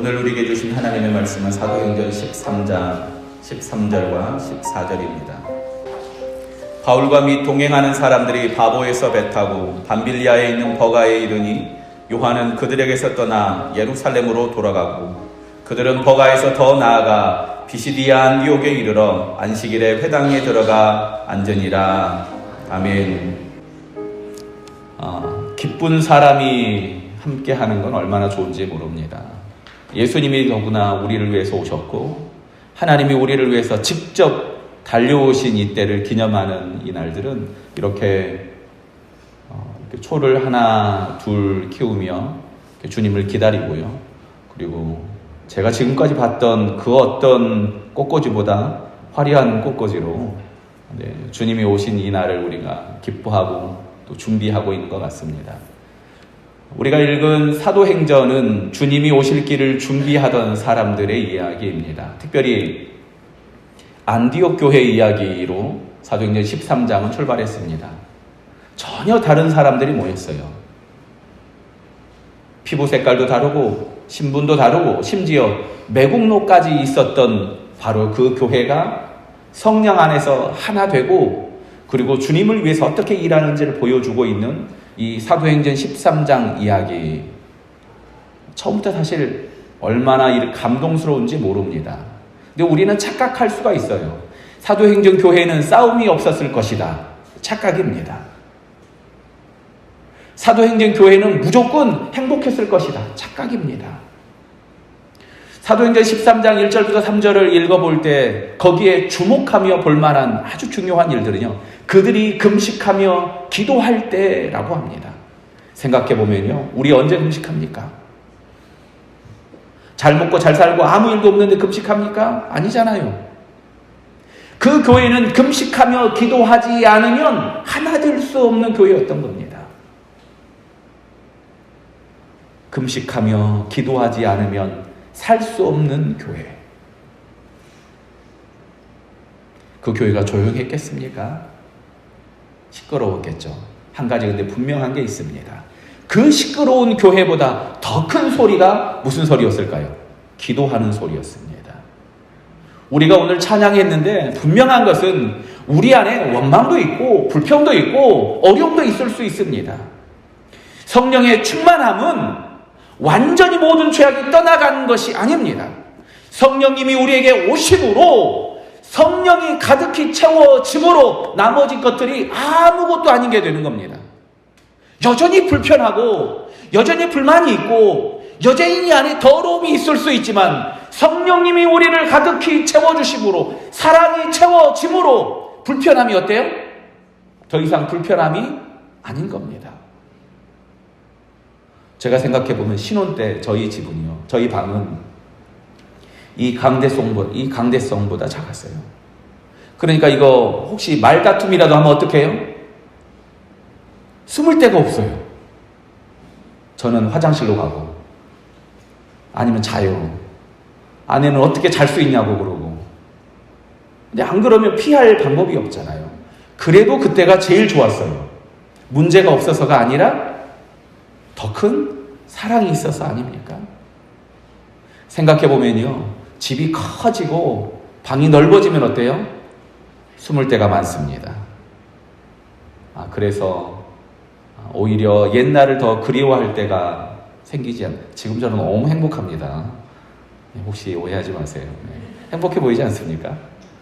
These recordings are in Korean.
오늘 우리에게 주신 하나님의 말씀은 사도행전 13장 13절과 14절입니다. 바울과 및 동행하는 사람들이 바보에서 배 타고 밤빌리아에 있는 버가에 이르니 요한은 그들에게서 떠나 예루살렘으로 돌아가고 그들은 버가에서 더 나아가 비시디아 안디옥에 이르러 안식일에 회당에 들어가 앉으니라. 아멘. 기쁜 사람이 함께하는 건 얼마나 좋은지 모릅니다. 예수님이 더구나 우리를 위해서 오셨고 하나님이 우리를 위해서 직접 달려오신 이때를 기념하는 이 날들은 이렇게 초를 하나 둘 키우며 주님을 기다리고요. 그리고 제가 지금까지 봤던 그 어떤 꽃꽂이보다 화려한 꽃꽂이로 주님이 오신 이 날을 우리가 기뻐하고 또 준비하고 있는 것 같습니다. 우리가 읽은 사도행전은 주님이 오실 길을 준비하던 사람들의 이야기입니다. 특별히 안디옥 교회 이야기로 사도행전 13장은 출발했습니다. 전혀 다른 사람들이 모였어요. 피부 색깔도 다르고 신분도 다르고 심지어 매국노까지 있었던 바로 그 교회가 성령 안에서 하나 되고 그리고 주님을 위해서 어떻게 일하는지를 보여주고 있는 이 사도행전 13장 이야기, 처음부터 사실 얼마나 감동스러운지 모릅니다. 근데 우리는 착각할 수가 있어요. 사도행전 교회는 싸움이 없었을 것이다. 착각입니다. 사도행전 교회는 무조건 행복했을 것이다. 착각입니다. 사도행전 13장 1절부터 3절을 읽어볼 때 거기에 주목하며 볼 만한 아주 중요한 일들은요, 그들이 금식하며 기도할 때라고 합니다. 생각해보면요, 우리 언제 금식합니까? 잘 먹고 잘 살고 아무 일도 없는데 금식합니까? 아니잖아요. 그 교회는 금식하며 기도하지 않으면 하나 될 수 없는 교회였던 겁니다. 금식하며 기도하지 않으면 살 수 없는 교회. 그 교회가 조용했겠습니까? 시끄러웠겠죠. 한 가지 근데 분명한 게 있습니다. 그 시끄러운 교회보다 더 큰 소리가 무슨 소리였을까요? 기도하는 소리였습니다. 우리가 오늘 찬양했는데 분명한 것은 우리 안에 원망도 있고 불평도 있고 어려움도 있을 수 있습니다. 성령의 충만함은 완전히 모든 죄악이 떠나가는 것이 아닙니다. 성령님이 우리에게 오심으로 성령이 가득히 채워짐으로 나머지 것들이 아무것도 아닌 게 되는 겁니다. 여전히 불편하고 여전히 불만이 있고 여전히 안에 더러움이 있을 수 있지만 성령님이 우리를 가득히 채워주심으로 사랑이 채워짐으로 불편함이 어때요? 더 이상 불편함이 아닌 겁니다. 제가 생각해보면 신혼 때 저희 집은요, 저희 방은 이 강대성보다 작았어요. 그러니까 이거 혹시 말다툼이라도 하면 어떻게 해요? 숨을 데가 없어요. 저는 화장실로 가고 아니면 자요. 아내는 어떻게 잘 수 있냐고 그러고. 근데 안 그러면 피할 방법이 없잖아요. 그래도 그때가 제일 좋았어요. 문제가 없어서가 아니라 더 큰 사랑이 있어서 아닙니까? 생각해보면요, 집이 커지고 방이 넓어지면 어때요? 숨을 데가 많습니다. 그래서 오히려 옛날을 더 그리워할 때가 생기지 않아요. 지금 저는 너무 행복합니다. 혹시 오해하지 마세요. 행복해 보이지 않습니까?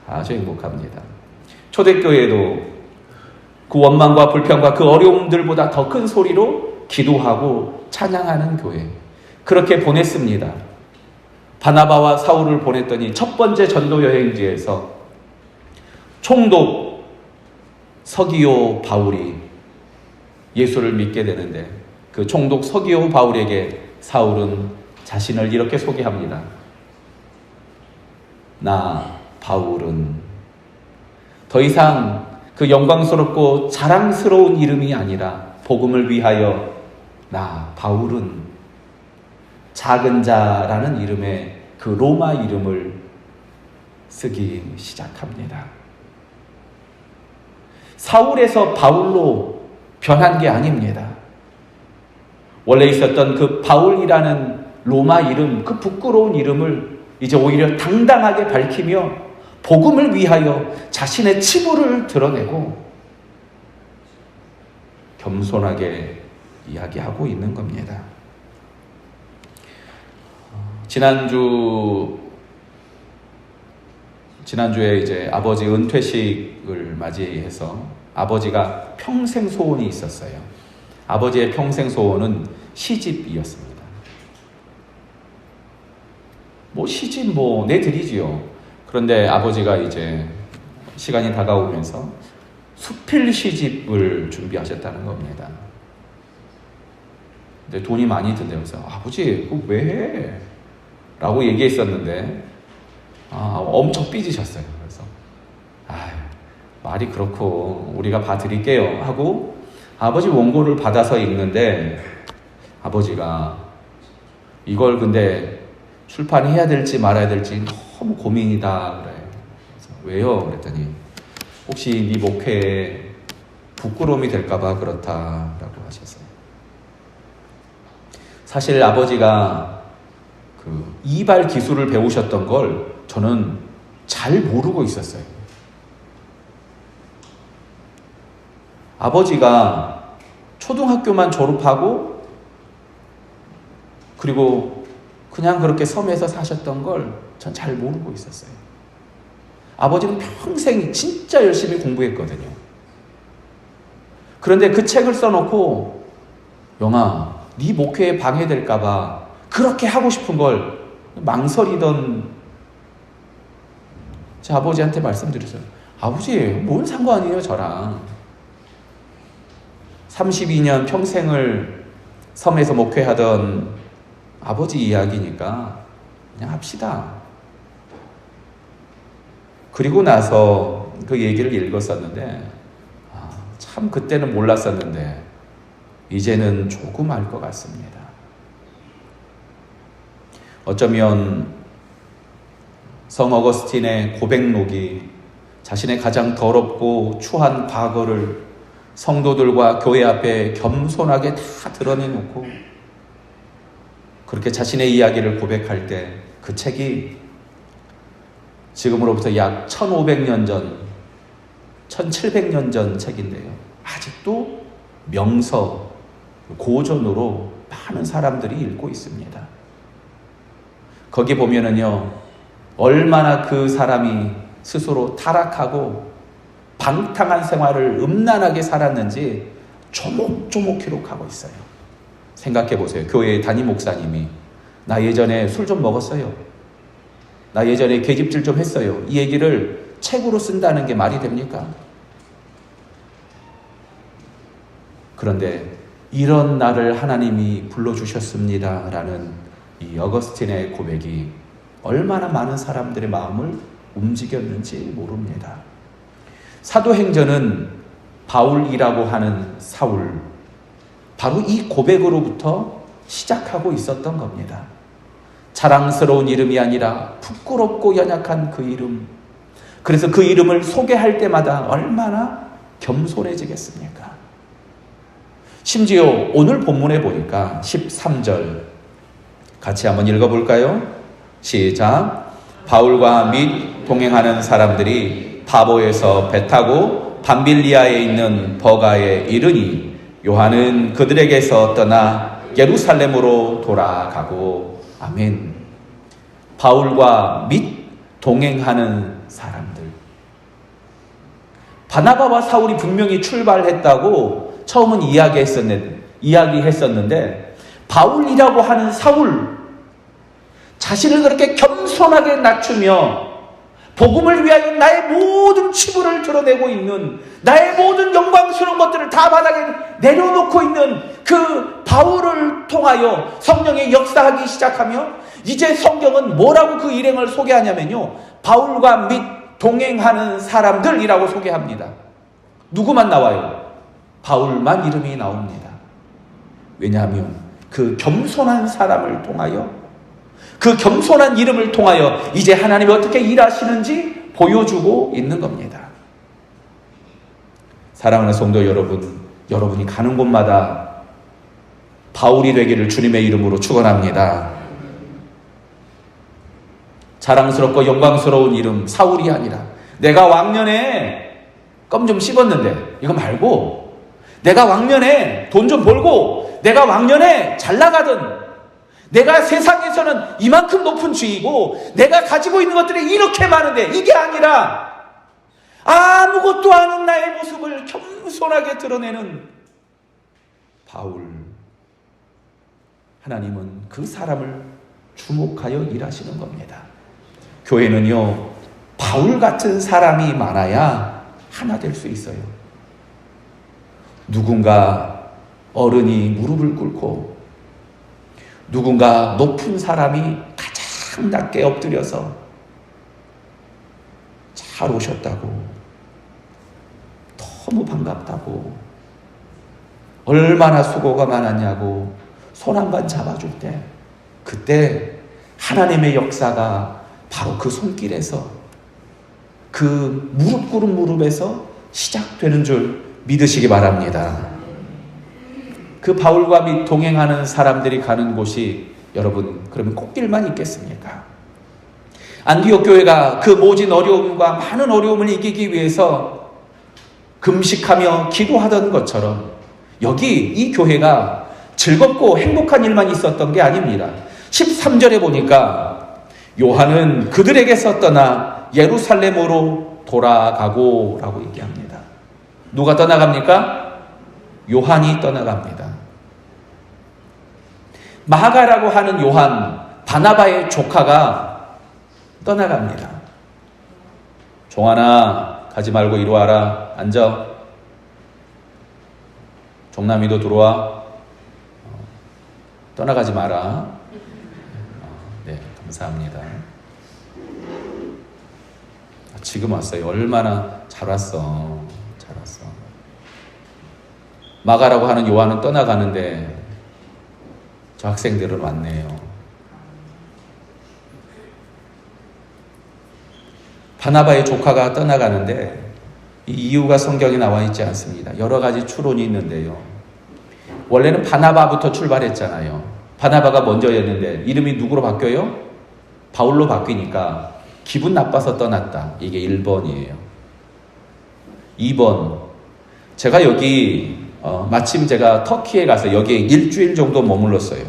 아주 행복합니다. 초대교회도 그 원망과 불평과 그 어려움들보다 더 큰 소리로 기도하고 찬양하는 교회, 그렇게 보냈습니다. 바나바와 사울을 보냈더니 첫 번째 전도 여행지에서 총독 서기오 바울이 예수를 믿게 되는데 그 총독 서기오 바울에게 사울은 자신을 이렇게 소개합니다. 나 바울은 더 이상 그 영광스럽고 자랑스러운 이름이 아니라 복음을 위하여 나 바울은 작은 자라는 이름의 그 로마 이름을 쓰기 시작합니다. 사울에서 바울로 변한 게 아닙니다. 원래 있었던 그 바울이라는 로마 이름, 그 부끄러운 이름을 이제 오히려 당당하게 밝히며 복음을 위하여 자신의 치부를 드러내고 겸손하게 이야기하고 있는 겁니다. 지난주에 이제 아버지 은퇴식을 맞이해서 아버지가 평생 소원이 있었어요. 아버지의 평생 소원은 시집이었습니다. 시집 내드리지요. 그런데 아버지가 이제 시간이 다가오면서 수필 시집을 준비하셨다는 겁니다. 근데 돈이 많이 든대요. 그래서 아버지 그거 왜 해? 라고 얘기했었는데 엄청 삐지셨어요. 그래서 말이 그렇고 우리가 봐드릴게요 하고 아버지 원고를 받아서 읽는데 아버지가 이걸 근데 출판해야 될지 말아야 될지 너무 고민이다 그래요. 그래서 왜요? 그랬더니 혹시 네 목회에 부끄러움이 될까봐 그렇다라고 하셨어요. 사실 아버지가 그 이발 기술을 배우셨던 걸 저는 잘 모르고 있었어요. 아버지가 초등학교만 졸업하고 그리고 그냥 그렇게 섬에서 사셨던 걸 전 잘 모르고 있었어요. 아버지는 평생 진짜 열심히 공부했거든요. 그런데 그 책을 써놓고 영아, 네 목회에 방해될까봐 그렇게 하고 싶은 걸 망설이던 제 아버지한테 말씀드렸어요. 아버지, 뭔 상관이에요, 저랑. 32년 평생을 섬에서 목회하던 아버지 이야기니까 그냥 합시다. 그리고 나서 그 얘기를 읽었었는데 참 그때는 몰랐었는데 이제는 조금 알 것 같습니다. 어쩌면 성 어거스틴의 고백록이 자신의 가장 더럽고 추한 과거를 성도들과 교회 앞에 겸손하게 다 드러내놓고 그렇게 자신의 이야기를 고백할 때 그 책이 지금으로부터 약 1500년 전, 1700년 전 책인데요. 아직도 명서, 고전으로 많은 사람들이 읽고 있습니다. 거기 보면은요, 얼마나 그 사람이 스스로 타락하고 방탕한 생활을 음란하게 살았는지 조목조목 기록하고 있어요. 생각해 보세요. 교회 담임 목사님이 나 예전에 술 좀 먹었어요. 나 예전에 계집질 좀 했어요. 이 얘기를 책으로 쓴다는 게 말이 됩니까? 그런데 이런 나를 하나님이 불러주셨습니다 라는 이 어거스틴의 고백이 얼마나 많은 사람들의 마음을 움직였는지 모릅니다. 사도행전은 바울이라고 하는 사울, 바로 이 고백으로부터 시작하고 있었던 겁니다. 자랑스러운 이름이 아니라 부끄럽고 연약한 그 이름. 그래서 그 이름을 소개할 때마다 얼마나 겸손해지겠습니까? 심지어 오늘 본문에 보니까 13절 같이 한번 읽어볼까요? 시작. 바울과 및 동행하는 사람들이 파보에서 배 타고 밤빌리아에 있는 버가에 이르니 요한은 그들에게서 떠나 예루살렘으로 돌아가고. 아멘. 바울과 및 동행하는 사람들. 바나바와 사울이 분명히 출발했다고 처음은 이야기했었는데 바울이라고 하는 사울, 자신을 그렇게 겸손하게 낮추며 복음을 위하여 나의 모든 치부를 드러내고 있는, 나의 모든 영광스러운 것들을 다 바닥에 내려놓고 있는 그 바울을 통하여 성령이 역사하기 시작하며 이제 성경은 뭐라고 그 일행을 소개하냐면요, 바울과 및 동행하는 사람들이라고 소개합니다. 누구만 나와요? 바울만 이름이 나옵니다. 왜냐하면 그 겸손한 사람을 통하여, 그 겸손한 이름을 통하여 이제 하나님이 어떻게 일하시는지 보여주고 있는 겁니다. 사랑하는 성도 여러분, 여러분이 가는 곳마다 바울이 되기를 주님의 이름으로 축원합니다. 자랑스럽고 영광스러운 이름 사울이 아니라 내가 왕년에 껌 좀 씹었는데 이거 말고 내가 왕년에 돈 좀 벌고 내가 왕년에 잘 나가던 내가 세상에서는 이만큼 높은 주의고 내가 가지고 있는 것들이 이렇게 많은데 이게 아니라 아무것도 아닌 나의 모습을 겸손하게 드러내는 바울. 하나님은 그 사람을 주목하여 일하시는 겁니다. 교회는요, 바울 같은 사람이 많아야 하나 될 수 있어요. 누군가 어른이 무릎을 꿇고 누군가 높은 사람이 가장 낮게 엎드려서 잘 오셨다고, 너무 반갑다고, 얼마나 수고가 많았냐고 손 한 번 잡아줄 때, 그때 하나님의 역사가 바로 그 손길에서, 그 무릎 꿇은 무릎에서 시작되는 줄 믿으시기 바랍니다. 그 바울과 및 동행하는 사람들이 가는 곳이 여러분 그러면 꽃길만 있겠습니까? 안디옥 교회가 그 모진 어려움과 많은 어려움을 이기기 위해서 금식하며 기도하던 것처럼 여기 이 교회가 즐겁고 행복한 일만 있었던 게 아닙니다. 13절에 보니까 요한은 그들에게서 떠나 예루살렘으로 돌아가고 라고 얘기합니다. 누가 떠나갑니까? 요한이 떠나갑니다. 마가라고 하는 요한, 바나바의 조카가 떠나갑니다. 종아나 가지 말고 이리 와라. 앉아. 종남이도 들어와. 떠나가지 마라. 네, 감사합니다. 지금 왔어요. 얼마나 잘 왔어. 잘 왔어. 마가라고 하는 요한은 떠나가는데 저 학생들은 왔네요. 바나바의 조카가 떠나가는데 이 이유가 성경에 나와 있지 않습니다. 여러 가지 추론이 있는데요. 원래는 바나바부터 출발했잖아요. 바나바가 먼저였는데 이름이 누구로 바뀌어요? 바울로 바뀌니까 기분 나빠서 떠났다. 이게 1번이에요. 2번, 제가 여기 마침 제가 터키에 가서 여기에 일주일 정도 머물렀어요.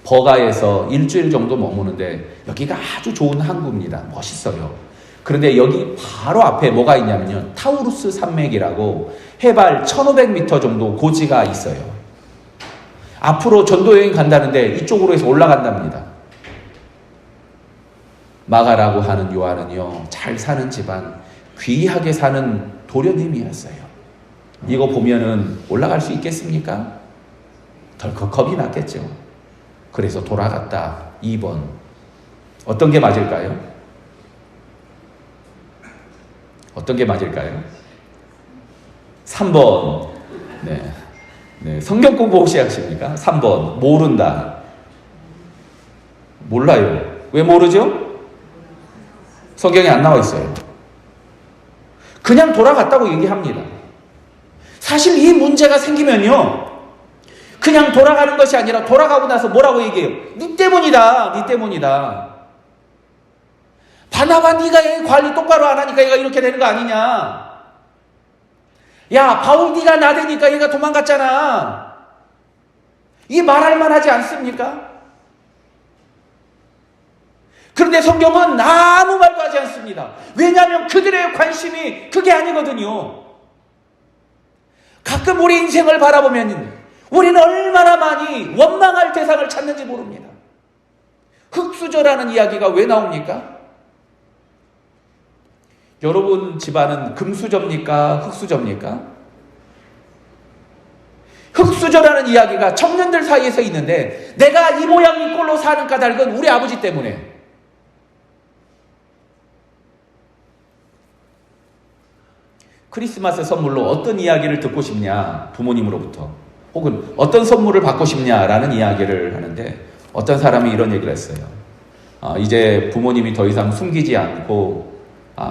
버가에서 일주일 정도 머무는데 여기가 아주 좋은 항구입니다. 멋있어요. 그런데 여기 바로 앞에 뭐가 있냐면요, 타우루스 산맥이라고 해발 1500m 정도 고지가 있어요. 앞으로 전도여행 간다는데 이쪽으로 해서 올라간답니다. 마가라고 하는 요한은요, 잘 사는 집안, 귀하게 사는 도련님이었어요. 이거 보면은 올라갈 수 있겠습니까? 덜컥 겁이 났겠죠. 그래서 돌아갔다. 2번. 어떤 게 맞을까요? 어떤 게 맞을까요? 3번. 네. 성경 공부 혹시 하십니까? 3번. 모른다. 몰라요. 왜 모르죠? 성경에 안 나와 있어요. 그냥 돌아갔다고 얘기합니다. 사실 이 문제가 생기면요, 그냥 돌아가는 것이 아니라 돌아가고 나서 뭐라고 얘기해요? 네 때문이다. 네 때문이다. 바나바 네가 얘 관리 똑바로 안 하니까 얘가 이렇게 되는 거 아니냐. 야, 바울 네가 나대니까 얘가 도망갔잖아. 이 말할 만하지 않습니까? 그런데 성경은 아무 말도 하지 않습니다. 왜냐하면 그들의 관심이 그게 아니거든요. 가끔 우리 인생을 바라보면 우리는 얼마나 많이 원망할 대상을 찾는지 모릅니다. 흙수저라는 이야기가 왜 나옵니까? 여러분 집안은 금수저입니까? 흙수저입니까? 흙수저라는 이야기가 청년들 사이에서 있는데, 내가 이 모양 이 꼴로 사는 까닭은 우리 아버지 때문에. 크리스마스 선물로 어떤 이야기를 듣고 싶냐, 부모님으로부터. 혹은 어떤 선물을 받고 싶냐라는 이야기를 하는데, 어떤 사람이 이런 얘기를 했어요. 이제 부모님이 더 이상 숨기지 않고,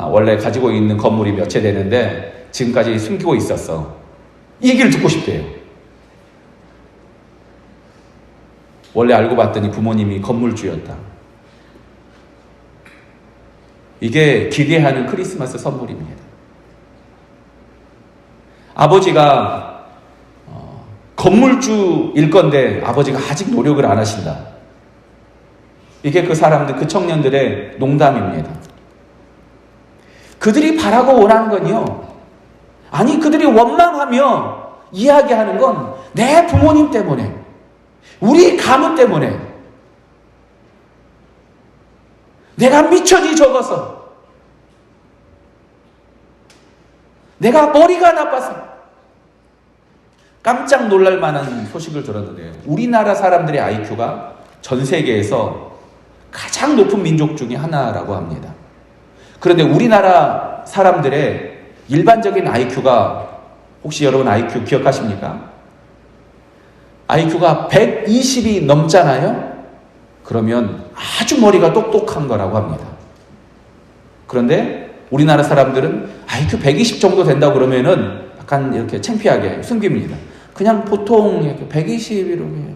원래 가지고 있는 건물이 몇 채 되는데 지금까지 숨기고 있었어. 이 얘기를 듣고 싶대요. 원래 알고 봤더니 부모님이 건물주였다. 이게 기대하는 크리스마스 선물입니다. 아버지가 건물주일 건데 아버지가 아직 노력을 안 하신다. 이게 그 사람들, 그 청년들의 농담입니다. 그들이 바라고 원하는 건요, 아니 그들이 원망하며 이야기하는 건 내 부모님 때문에, 우리 가문 때문에, 내가 미천이 적어서, 내가 머리가 나빠서. 깜짝 놀랄 만한 소식을 들었는데요, 우리나라 사람들의 IQ가 전 세계에서 가장 높은 민족 중에 하나라고 합니다. 그런데 우리나라 사람들의 일반적인 IQ가, 혹시 여러분 IQ 기억하십니까? IQ가 120이 넘잖아요? 그러면 아주 머리가 똑똑한 거라고 합니다. 그런데 우리나라 사람들은 IQ 120 정도 된다고 그러면은 약간 이렇게 창피하게 숨깁니다. 그냥 보통 이렇게 120 이렇게.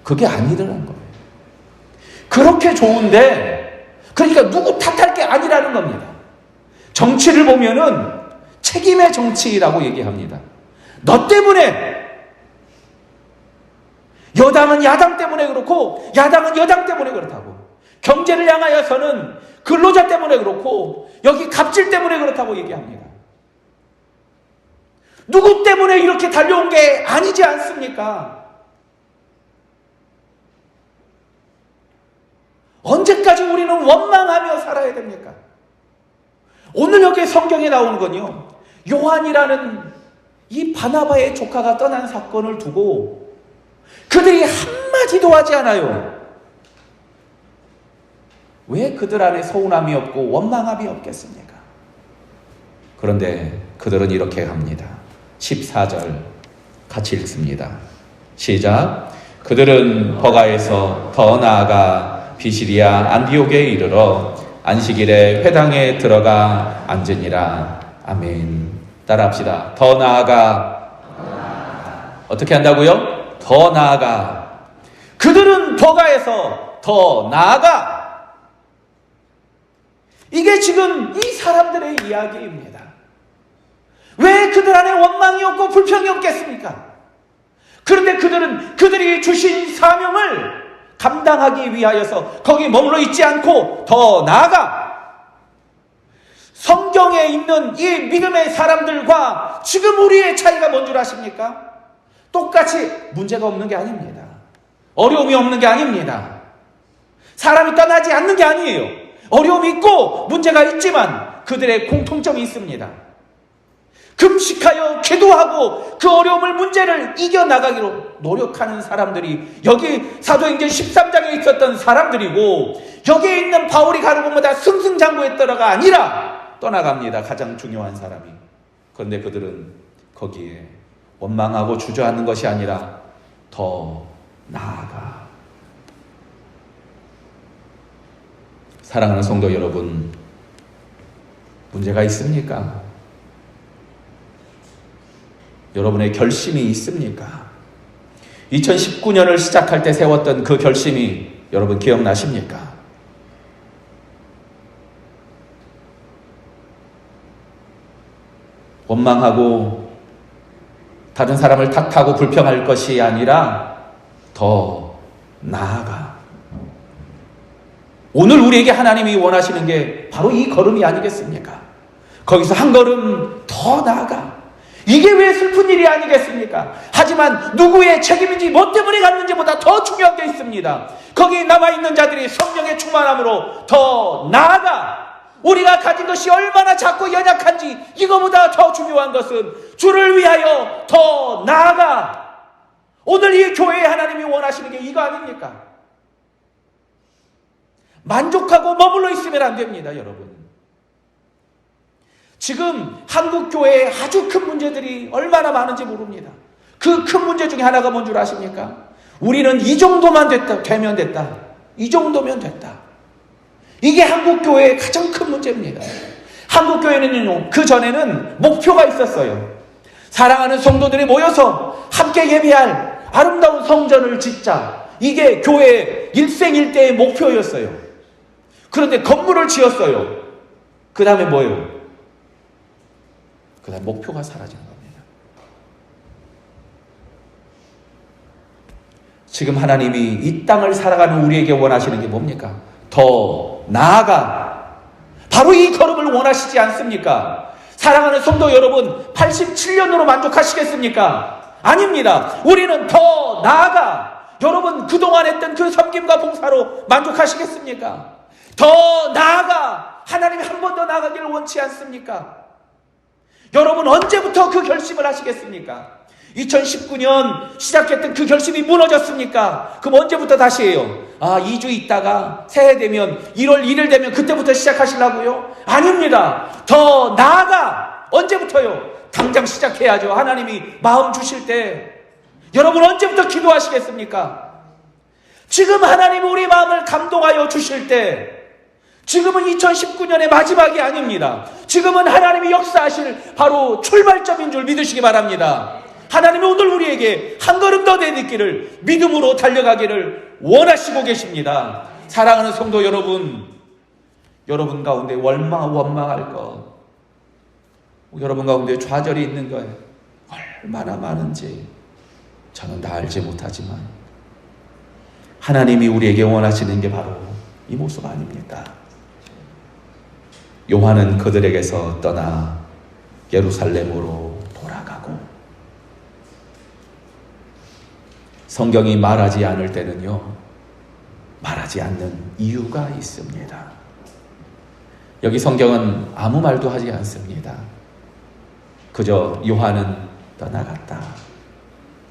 그게 아니더라는 거예요. 그렇게 좋은데, 그러니까 누구 탓할 게 아니라는 겁니다. 정치를 보면은 책임의 정치라고 얘기합니다. 너 때문에, 여당은 야당 때문에 그렇고 야당은 여당 때문에 그렇다고, 경제를 향하여서는 근로자 때문에 그렇고 여기 갑질 때문에 그렇다고 얘기합니다. 누구 때문에 이렇게 달려온 게 아니지 않습니까? 언제까지 우리는 원망하며 살아야 됩니까? 오늘 여기 성경에 나오는 건요, 요한이라는 이 바나바의 조카가 떠난 사건을 두고 그들이 한마디도 하지 않아요. 왜 그들 안에 서운함이 없고 원망함이 없겠습니까? 그런데 그들은 이렇게 합니다. 14절 같이 읽습니다. 시작. 그들은 버가에서 더 나아가 비시리아 안디옥에 이르러 안식일에 회당에 들어가 앉으니라. 아멘. 따라합시다. 더 나아가. 어떻게 한다고요? 더 나아가. 그들은 버가에서 더 나아가. 이게 지금 이 사람들의 이야기입니다. 왜 그들 안에 원망이 없고 불평이 없겠습니까? 그런데 그들은 그들이 주신 사명을 감당하기 위하여서 거기 머물러 있지 않고 더 나아가, 성경에 있는 이 믿음의 사람들과 지금 우리의 차이가 뭔 줄 아십니까? 똑같이 문제가 없는 게 아닙니다. 어려움이 없는 게 아닙니다. 사람이 떠나지 않는 게 아니에요. 어려움이 있고 문제가 있지만 그들의 공통점이 있습니다. 금식하여 기도하고 그 어려움을, 문제를 이겨나가기로 노력하는 사람들이 여기 사도행전 13장에 있었던 사람들이고, 여기에 있는 바울이 가는 곳마다 승승장구했더라가 아니라 떠나갑니다. 가장 중요한 사람이. 그런데 그들은 거기에 원망하고 주저하는 것이 아니라 더 나아가. 사랑하는 성도 여러분, 문제가 있습니까? 여러분의 결심이 있습니까? 2019년을 시작할 때 세웠던 그 결심이 여러분 기억나십니까? 원망하고 다른 사람을 탓하고 불평할 것이 아니라 더 나아가. 오늘 우리에게 하나님이 원하시는 게 바로 이 걸음이 아니겠습니까? 거기서 한 걸음 더 나아가. 이게 왜 슬픈 일이 아니겠습니까? 하지만 누구의 책임인지 뭐 때문에 갔는지보다 더 중요한 게 있습니다. 거기 남아있는 자들이 성령의 충만함으로 더 나아가. 우리가 가진 것이 얼마나 작고 연약한지 이거보다 더 중요한 것은 주를 위하여 더 나아가. 오늘 이 교회에 하나님이 원하시는 게 이거 아닙니까? 만족하고 머물러 있으면 안 됩니다, 여러분. 지금 한국 교회에 아주 큰 문제들이 얼마나 많은지 모릅니다. 그 큰 문제 중에 하나가 뭔 줄 아십니까? 우리는 이 정도만 되면 됐다. 이 정도면 됐다. 이게 한국 교회의 가장 큰 문제입니다. 한국 교회는요, 그 전에는 목표가 있었어요. 사랑하는 성도들이 모여서 함께 예배할 아름다운 성전을 짓자. 이게 교회의 일생일대의 목표였어요. 그런데 건물을 지었어요. 그 다음에 뭐예요? 그 다음에 목표가 사라지는 겁니다. 지금 하나님이 이 땅을 살아가는 우리에게 원하시는 게 뭡니까? 더 나아가 바로 이 걸음을 원하시지 않습니까? 사랑하는 성도 여러분, 87년으로 만족하시겠습니까? 아닙니다. 우리는 더 나아가 여러분 그동안 했던 그 섬김과 봉사로 만족하시겠습니까? 더 나아가 하나님이 한 번 더 나아가기를 원치 않습니까? 여러분 언제부터 그 결심을 하시겠습니까? 2019년 시작했던 그 결심이 무너졌습니까? 그럼 언제부터 다시 해요? 2주 있다가 새해 되면 1월 1일 되면 그때부터 시작하시려고요? 아닙니다. 더 나아가 언제부터요? 당장 시작해야죠. 하나님이 마음 주실 때. 여러분 언제부터 기도하시겠습니까? 지금 하나님이 우리 마음을 감동하여 주실 때, 지금은 2019년의 마지막이 아닙니다. 지금은 하나님이 역사하실 바로 출발점인 줄 믿으시기 바랍니다. 하나님이 오늘 우리에게 한 걸음 더 내딛기를, 믿음으로 달려가기를 원하시고 계십니다. 사랑하는 성도 여러분, 여러분 가운데 원망할 것, 여러분 가운데 좌절이 있는 것 얼마나 많은지 저는 다 알지 못하지만 하나님이 우리에게 원하시는 게 바로 이 모습 아닙니까? 요한은 그들에게서 떠나 예루살렘으로 돌아가고, 성경이 말하지 않을 때는요, 말하지 않는 이유가 있습니다. 여기 성경은 아무 말도 하지 않습니다. 그저 요한은 떠나갔다.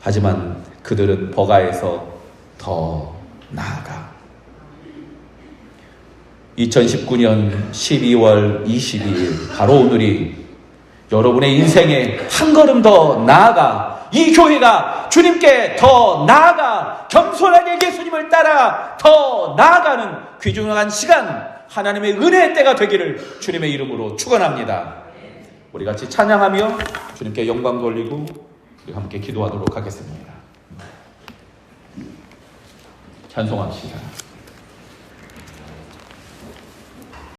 하지만 그들은 버가에서 더 나아가 2019년 12월 22일 바로 오늘이 여러분의 인생에 한 걸음 더 나아가 이 교회가 주님께 더 나아가 겸손하게 예수님을 따라 더 나아가는 귀중한 시간, 하나님의 은혜의 때가 되기를 주님의 이름으로 축원합니다. 우리 같이 찬양하며 주님께 영광 돌리고 우리 함께 기도하도록 하겠습니다. 찬송합시다.